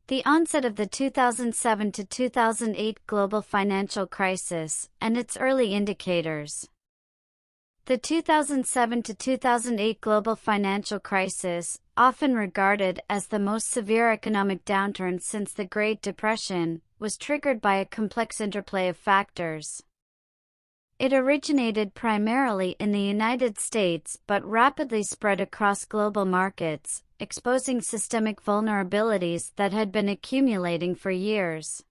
The onset of the 2007 to 2008 global financial crisis and its early indicators. The 2007 to 2008 global financial crisis, often regarded as the most severe economic downturn since the Great Depression, was triggered by a complex interplay of factors. It originated primarily in the United States but rapidly spread across global markets, exposing systemic vulnerabilities that had been accumulating for years.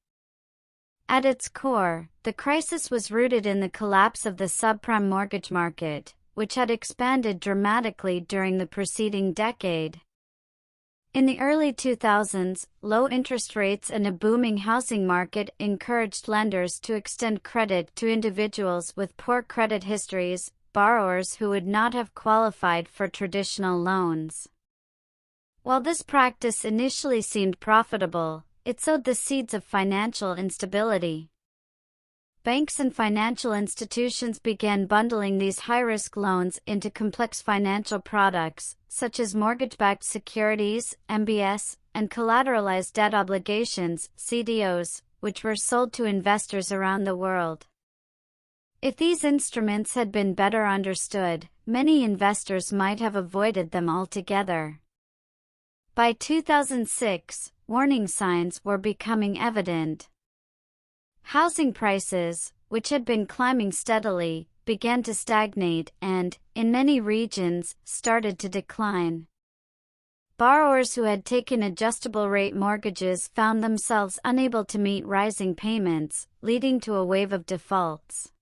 At its core, the crisis was rooted in the collapse of the subprime mortgage market, which had expanded dramatically during the preceding decade. In the early 2000s, low interest rates and a booming housing market encouraged lenders to extend credit to individuals with poor credit histories, borrowers who would not have qualified for traditional loans. While this practice initially seemed profitable, it sowed the seeds of financial instability. Banks and financial institutions began bundling these high-risk loans into complex financial products, such as mortgage-backed securities, MBS, and collateralized debt obligations, CDOs, which were sold to investors around the world. If these instruments had been better understood, many investors might have avoided them altogether. By 2006, warning signs were becoming evident. Housing prices, which had been climbing steadily, began to stagnate and, in many regions, started to decline. Borrowers who had taken adjustable-rate mortgages found themselves unable to meet rising payments, leading to a wave of defaults.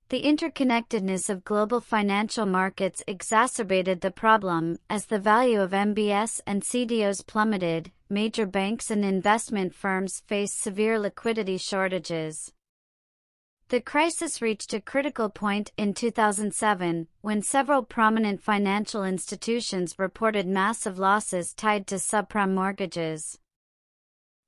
The interconnectedness of global financial markets exacerbated the problem as the value of MBS and CDOs plummeted. Major banks and investment firms faced severe liquidity shortages. The crisis reached a critical point in 2007, when several prominent financial institutions reported massive losses tied to subprime mortgages.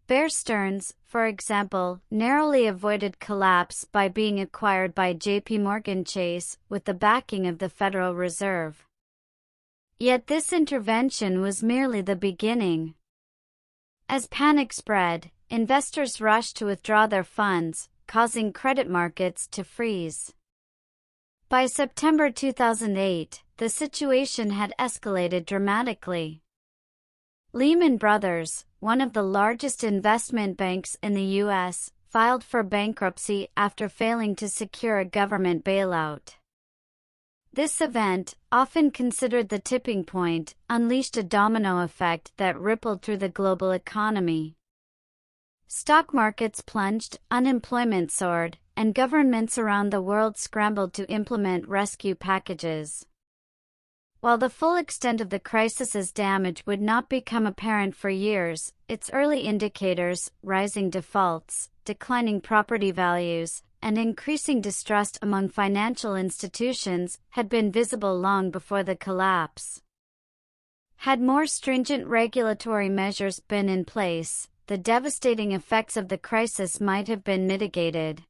Bear Stearns, for example, narrowly avoided collapse by being acquired by JP Morgan Chase with the backing of the Federal Reserve. Yet this intervention was merely the beginning. As panic spread, investors rushed to withdraw their funds, causing credit markets to freeze. By September 2008, the situation had escalated dramatically. Lehman Brothers, one of the largest investment banks in the U.S., filed for bankruptcy after failing to secure a government bailout. This event, often considered the tipping point, unleashed a domino effect that rippled through the global economy. Stock markets plunged, unemployment soared, and governments around the world scrambled to implement rescue packages. While the full extent of the crisis's damage would not become apparent for years, its early indicators, rising defaults, declining property values, and increasing distrust among financial institutions, had been visible long before the collapse. Had more stringent regulatory measures been in place, the devastating effects of the crisis might have been mitigated.